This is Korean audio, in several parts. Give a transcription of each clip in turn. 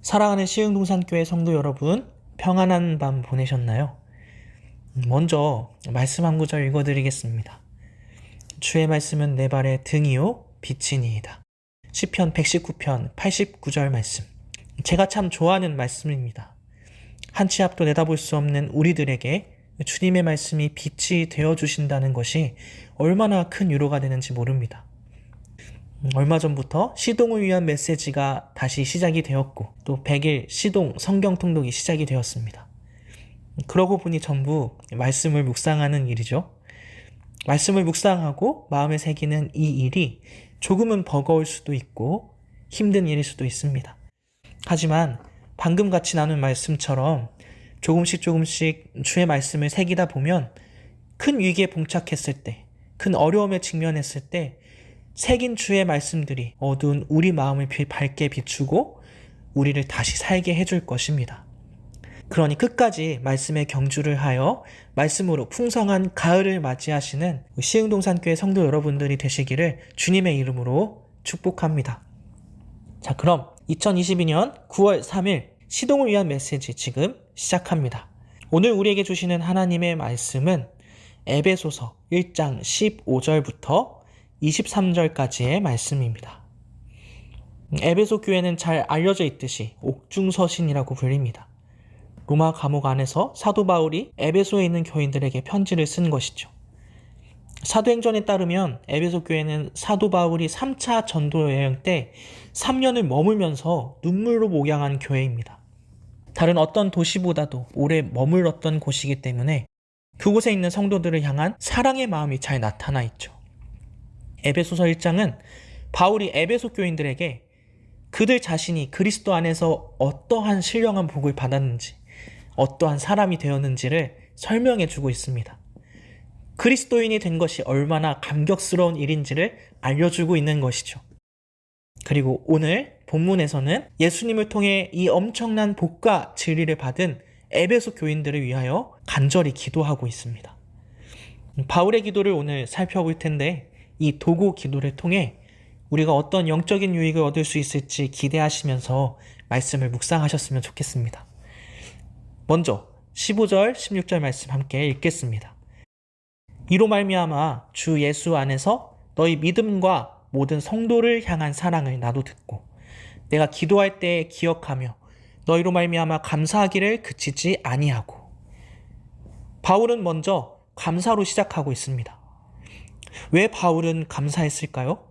사랑하는 시흥동산교회 성도 여러분, 평안한 밤 보내셨나요? 먼저 말씀 한 구절 읽어드리겠습니다. 주의 말씀은 내 발의 등이요 빛이니이다. 시편 119편 89절 말씀. 제가 참 좋아하는 말씀입니다. 한 치 앞도 내다볼 수 없는 우리들에게 주님의 말씀이 빛이 되어주신다는 것이 얼마나 큰 위로가 되는지 모릅니다. 얼마 전부터 시동을 위한 메시지가 다시 시작이 되었고 또 100일 시동 성경 통독이 시작이 되었습니다. 그러고 보니 전부 말씀을 묵상하는 일이죠. 말씀을 묵상하고 마음에 새기는 이 일이 조금은 버거울 수도 있고 힘든 일일 수도 있습니다. 하지만 방금 같이 나눈 말씀처럼 조금씩 주의 말씀을 새기다 보면 큰 위기에 봉착했을 때, 큰 어려움에 직면했을 때 새긴 주의 말씀들이 어두운 우리 마음을 밝게 비추고 우리를 다시 살게 해줄 것입니다. 그러니 끝까지 말씀에 경주를 하여 말씀으로 풍성한 가을을 맞이하시는 시흥동산교회 성도 여러분들이 되시기를 주님의 이름으로 축복합니다. 자, 그럼 2022년 9월 3일 시동을 위한 메시지 지금 시작합니다. 오늘 우리에게 주시는 하나님의 말씀은 에베소서 1장 15절부터 23절까지의 말씀입니다. 에베소 교회는 잘 알려져 있듯이 옥중서신이라고 불립니다. 로마 감옥 안에서 사도 바울이 에베소에 있는 교인들에게 편지를 쓴 것이죠. 사도행전에 따르면 에베소 교회는 사도 바울이 3차 전도 여행 때 3년을 머물면서 눈물로 목양한 교회입니다. 다른 어떤 도시보다도 오래 머물렀던 곳이기 때문에 그곳에 있는 성도들을 향한 사랑의 마음이 잘 나타나 있죠. 에베소서 1장은 바울이 에베소 교인들에게 그들 자신이 그리스도 안에서 어떠한 신령한 복을 받았는지, 어떠한 사람이 되었는지를 설명해 주고 있습니다. 그리스도인이 된 것이 얼마나 감격스러운 일인지를 알려주고 있는 것이죠. 그리고 오늘 본문에서는 예수님을 통해 이 엄청난 복과 진리를 받은 에베소 교인들을 위하여 간절히 기도하고 있습니다. 바울의 기도를 오늘 살펴볼 텐데 이 도구 기도를 통해 우리가 어떤 영적인 유익을 얻을 수 있을지 기대하시면서 말씀을 묵상하셨으면 좋겠습니다. 먼저 15절, 16절 말씀 함께 읽겠습니다. 이로 말미암아 주 예수 안에서 너희 믿음과 모든 성도를 향한 사랑을 나도 듣고 내가 기도할 때 기억하며 너희로 말미암아 감사하기를 그치지 아니하고. 바울은 먼저 감사로 시작하고 있습니다. 왜 바울은 감사했을까요?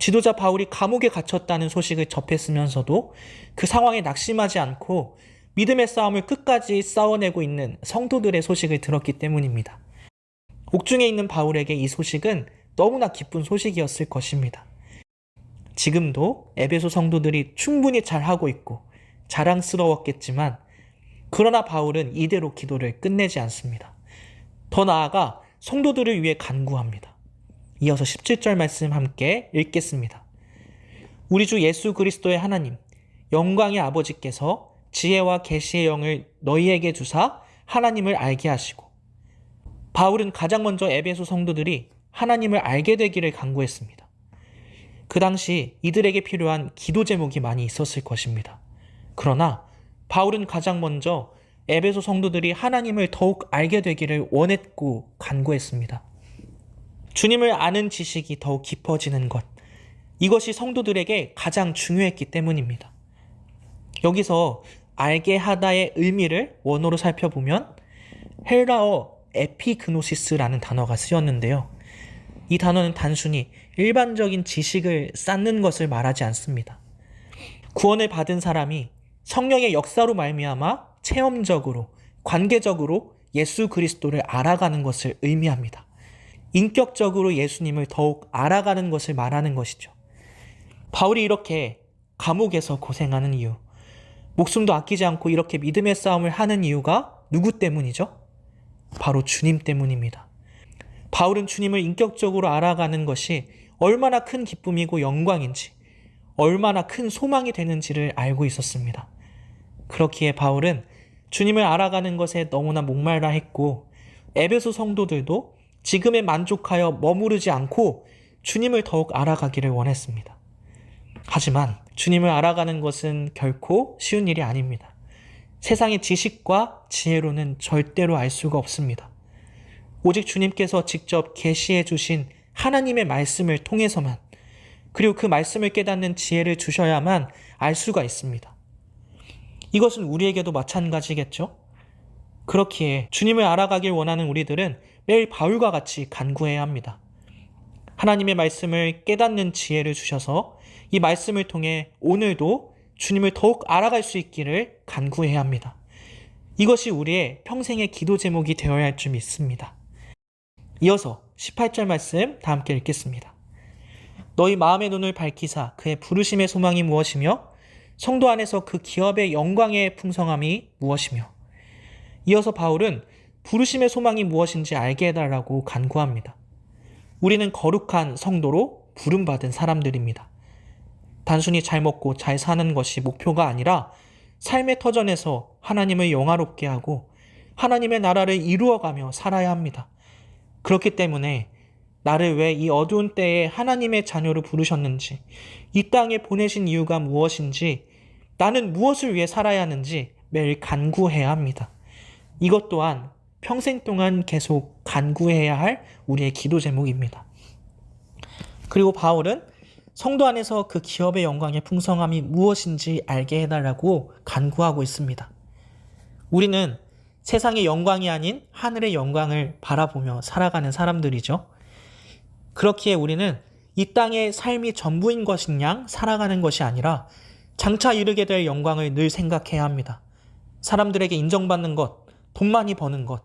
지도자 바울이 감옥에 갇혔다는 소식을 접했으면서도 그 상황에 낙심하지 않고 믿음의 싸움을 끝까지 싸워내고 있는 성도들의 소식을 들었기 때문입니다. 옥중에 있는 바울에게 이 소식은 너무나 기쁜 소식이었을 것입니다. 지금도 에베소 성도들이 충분히 잘하고 있고 자랑스러웠겠지만 그러나 바울은 이대로 기도를 끝내지 않습니다. 더 나아가 성도들을 위해 간구합니다. 이어서 17절 말씀 함께 읽겠습니다. 우리 주 예수 그리스도의 하나님, 영광의 아버지께서 지혜와 계시의 영을 너희에게 주사 하나님을 알게 하시고. 바울은 가장 먼저 에베소 성도들이 하나님을 알게 되기를 간구했습니다. 그 당시 이들에게 필요한 기도 제목이 많이 있었을 것입니다. 그러나 바울은 가장 먼저 에베소 성도들이 하나님을 더욱 알게 되기를 원했고 간구했습니다. 주님을 아는 지식이 더욱 깊어지는 것, 이것이 성도들에게 가장 중요했기 때문입니다. 여기서 알게 하다의 의미를 원어로 살펴보면 헬라어 에피그노시스라는 단어가 쓰였는데요. 이 단어는 단순히 일반적인 지식을 쌓는 것을 말하지 않습니다. 구원을 받은 사람이 성령의 역사로 말미암아 체험적으로, 관계적으로 예수 그리스도를 알아가는 것을 의미합니다. 인격적으로 예수님을 더욱 알아가는 것을 말하는 것이죠. 바울이 이렇게 감옥에서 고생하는 이유, 목숨도 아끼지 않고 이렇게 믿음의 싸움을 하는 이유가 누구 때문이죠? 바로 주님 때문입니다. 바울은 주님을 인격적으로 알아가는 것이 얼마나 큰 기쁨이고 영광인지, 얼마나 큰 소망이 되는지를 알고 있었습니다. 그렇기에 바울은 주님을 알아가는 것에 너무나 목말라 했고 에베소 성도들도 지금에 만족하여 머무르지 않고 주님을 더욱 알아가기를 원했습니다. 하지만 주님을 알아가는 것은 결코 쉬운 일이 아닙니다. 세상의 지식과 지혜로는 절대로 알 수가 없습니다. 오직 주님께서 직접 계시해 주신 하나님의 말씀을 통해서만, 그리고 그 말씀을 깨닫는 지혜를 주셔야만 알 수가 있습니다. 이것은 우리에게도 마찬가지겠죠? 그렇기에 주님을 알아가길 원하는 우리들은 매일 바울과 같이 간구해야 합니다. 하나님의 말씀을 깨닫는 지혜를 주셔서 이 말씀을 통해 오늘도 주님을 더욱 알아갈 수 있기를 간구해야 합니다. 이것이 우리의 평생의 기도 제목이 되어야 할 줄 믿습니다. 이어서 18절 말씀 다 함께 읽겠습니다. 너희 마음의 눈을 밝히사 그의 부르심의 소망이 무엇이며 성도 안에서 그 기업의 영광의 풍성함이 무엇이며. 이어서 바울은 부르심의 소망이 무엇인지 알게 해달라고 간구합니다. 우리는 거룩한 성도로 부름받은 사람들입니다. 단순히 잘 먹고 잘 사는 것이 목표가 아니라 삶의 터전에서 하나님을 영화롭게 하고 하나님의 나라를 이루어가며 살아야 합니다. 그렇기 때문에 나를 왜 이 어두운 때에 하나님의 자녀로 부르셨는지, 이 땅에 보내신 이유가 무엇인지, 나는 무엇을 위해 살아야 하는지 매일 간구해야 합니다. 이것 또한 평생 동안 계속 간구해야 할 우리의 기도 제목입니다. 그리고 바울은 성도 안에서 그 기업의 영광의 풍성함이 무엇인지 알게 해달라고 간구하고 있습니다. 우리는 세상의 영광이 아닌 하늘의 영광을 바라보며 살아가는 사람들이죠. 그렇기에 우리는 이 땅의 삶이 전부인 것인 양 살아가는 것이 아니라 장차 이르게 될 영광을 늘 생각해야 합니다. 사람들에게 인정받는 것, 돈 많이 버는 것,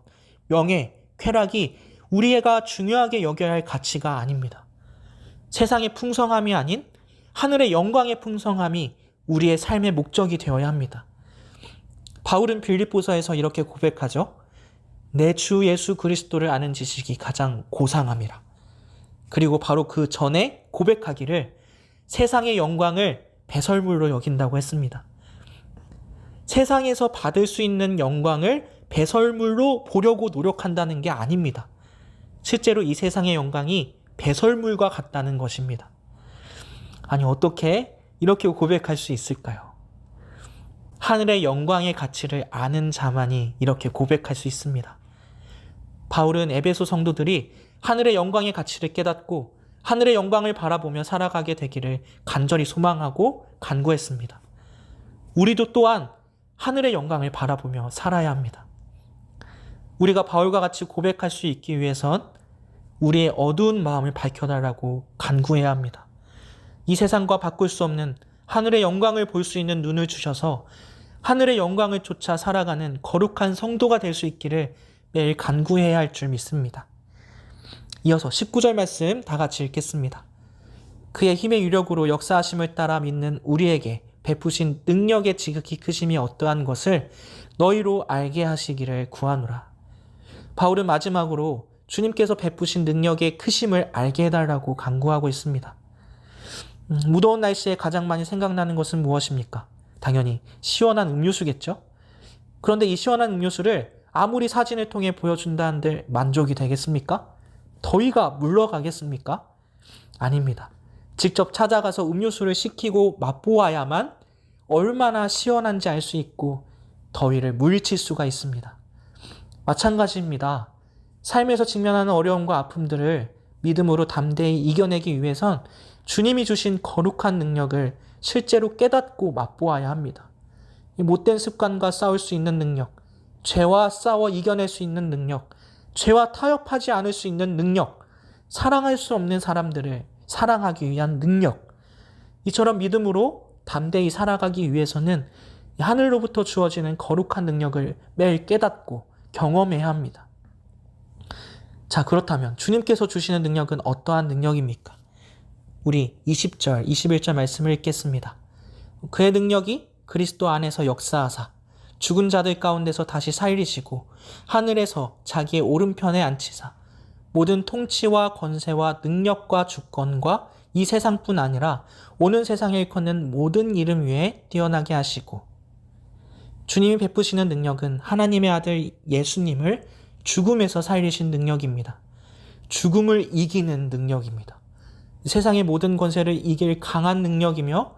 명예, 쾌락이 우리가 중요하게 여겨야 할 가치가 아닙니다. 세상의 풍성함이 아닌 하늘의 영광의 풍성함이 우리의 삶의 목적이 되어야 합니다. 바울은 빌립보서에서 이렇게 고백하죠. 내 주 예수 그리스도를 아는 지식이 가장 고상함이라. 그리고 바로 그 전에 고백하기를 세상의 영광을 배설물로 여긴다고 했습니다. 세상에서 받을 수 있는 영광을 배설물로 보려고 노력한다는 게 아닙니다. 실제로 이 세상의 영광이 배설물과 같다는 것입니다. 아니, 어떻게 이렇게 고백할 수 있을까요? 하늘의 영광의 가치를 아는 자만이 이렇게 고백할 수 있습니다. 바울은 에베소 성도들이 하늘의 영광의 가치를 깨닫고 하늘의 영광을 바라보며 살아가게 되기를 간절히 소망하고 간구했습니다. 우리도 또한 하늘의 영광을 바라보며 살아야 합니다. 우리가 바울과 같이 고백할 수 있기 위해선 우리의 어두운 마음을 밝혀달라고 간구해야 합니다. 이 세상과 바꿀 수 없는 하늘의 영광을 볼 수 있는 눈을 주셔서 하늘의 영광을 쫓아 살아가는 거룩한 성도가 될 수 있기를 매일 간구해야 할 줄 믿습니다. 이어서 19절 말씀 다 같이 읽겠습니다. 그의 힘의 유력으로 역사하심을 따라 믿는 우리에게 베푸신 능력의 지극히 크심이 어떠한 것을 너희로 알게 하시기를 구하노라. 바울은 마지막으로 주님께서 베푸신 능력의 크심을 알게 해달라고 간구하고 있습니다. 무더운 날씨에 가장 많이 생각나는 것은 무엇입니까? 당연히 시원한 음료수겠죠? 그런데 이 시원한 음료수를 아무리 사진을 통해 보여준다는데 만족이 되겠습니까? 더위가 물러가겠습니까? 아닙니다. 직접 찾아가서 음료수를 시키고 맛보아야만 얼마나 시원한지 알 수 있고 더위를 물리칠 수가 있습니다. 마찬가지입니다. 삶에서 직면하는 어려움과 아픔들을 믿음으로 담대히 이겨내기 위해선 주님이 주신 거룩한 능력을 실제로 깨닫고 맛보아야 합니다. 이 못된 습관과 싸울 수 있는 능력, 죄와 싸워 이겨낼 수 있는 능력, 죄와 타협하지 않을 수 있는 능력, 사랑할 수 없는 사람들을 사랑하기 위한 능력, 이처럼 믿음으로 담대히 살아가기 위해서는 하늘로부터 주어지는 거룩한 능력을 매일 깨닫고 경험해야 합니다. 자, 그렇다면 주님께서 주시는 능력은 어떠한 능력입니까? 우리 20절, 21절 말씀을 읽겠습니다. 그의 능력이 그리스도 안에서 역사하사 죽은 자들 가운데서 다시 살리시고 하늘에서 자기의 오른편에 앉히사 모든 통치와 권세와 능력과 주권과 이 세상뿐 아니라 오는 세상에 일컫는 모든 이름 위에 뛰어나게 하시고. 주님이 베푸시는 능력은 하나님의 아들 예수님을 죽음에서 살리신 능력입니다. 죽음을 이기는 능력입니다. 세상의 모든 권세를 이길 강한 능력이며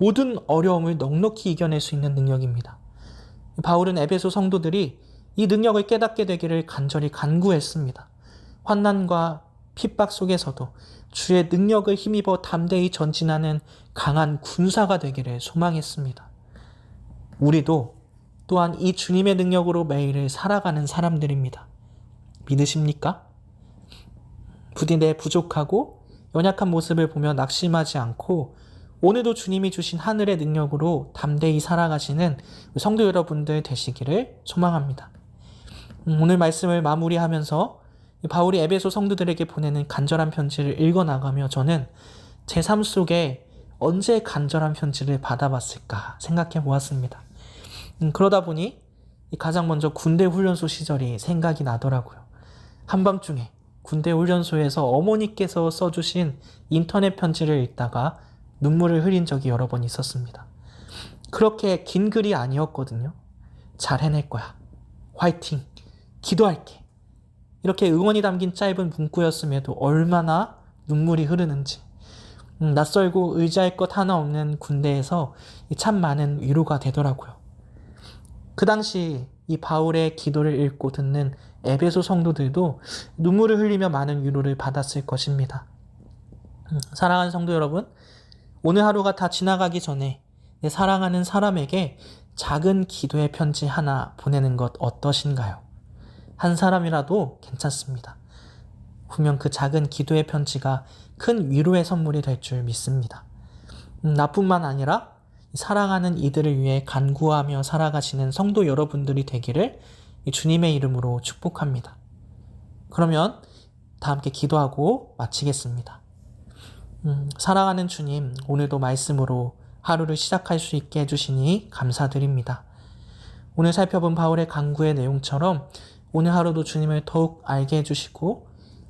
모든 어려움을 넉넉히 이겨낼 수 있는 능력입니다. 바울은 에베소 성도들이 이 능력을 깨닫게 되기를 간절히 간구했습니다. 환난과 핍박 속에서도 주의 능력을 힘입어 담대히 전진하는 강한 군사가 되기를 소망했습니다. 우리도 또한 이 주님의 능력으로 매일을 살아가는 사람들입니다. 믿으십니까? 부디 내 부족하고 연약한 모습을 보며 낙심하지 않고 오늘도 주님이 주신 하늘의 능력으로 담대히 살아가시는 성도 여러분들 되시기를 소망합니다. 오늘 말씀을 마무리하면서 바울이 에베소 성도들에게 보내는 간절한 편지를 읽어나가며 저는 제 삶 속에 언제 간절한 편지를 받아봤을까 생각해 보았습니다. 그러다 보니 가장 먼저 군대 훈련소 시절이 생각이 나더라고요. 한밤중에 군대 훈련소에서 어머니께서 써주신 인터넷 편지를 읽다가 눈물을 흘린 적이 여러 번 있었습니다. 그렇게 긴 글이 아니었거든요. 잘 해낼 거야. 화이팅! 기도할게. 이렇게 응원이 담긴 짧은 문구였음에도 얼마나 눈물이 흐르는지. 낯설고 의지할 것 하나 없는 군대에서 참 많은 위로가 되더라고요. 그 당시 이 바울의 기도를 읽고 듣는 에베소 성도들도 눈물을 흘리며 많은 위로를 받았을 것입니다. 사랑하는 성도 여러분, 오늘 하루가 다 지나가기 전에 내 사랑하는 사람에게 작은 기도의 편지 하나 보내는 것 어떠신가요? 한 사람이라도 괜찮습니다. 분명 그 작은 기도의 편지가 큰 위로의 선물이 될 줄 믿습니다. 나뿐만 아니라 사랑하는 이들을 위해 간구하며 살아가시는 성도 여러분들이 되기를 주님의 이름으로 축복합니다. 그러면 다 함께 기도하고 마치겠습니다. 사랑하는 주님, 오늘도 말씀으로 하루를 시작할 수 있게 해주시니 감사드립니다. 오늘 살펴본 바울의 간구의 내용처럼 오늘 하루도 주님을 더욱 알게 해주시고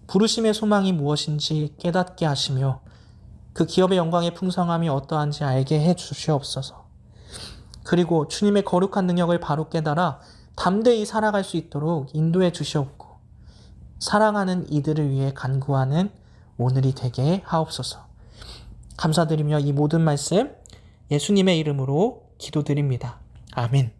부르심의 소망이 무엇인지 깨닫게 하시며 그 기업의 영광의 풍성함이 어떠한지 알게 해주시옵소서. 그리고 주님의 거룩한 능력을 바로 깨달아 담대히 살아갈 수 있도록 인도해 주시옵고 사랑하는 이들을 위해 간구하는 오늘이 되게 하옵소서. 감사드리며 이 모든 말씀 예수님의 이름으로 기도드립니다. 아멘.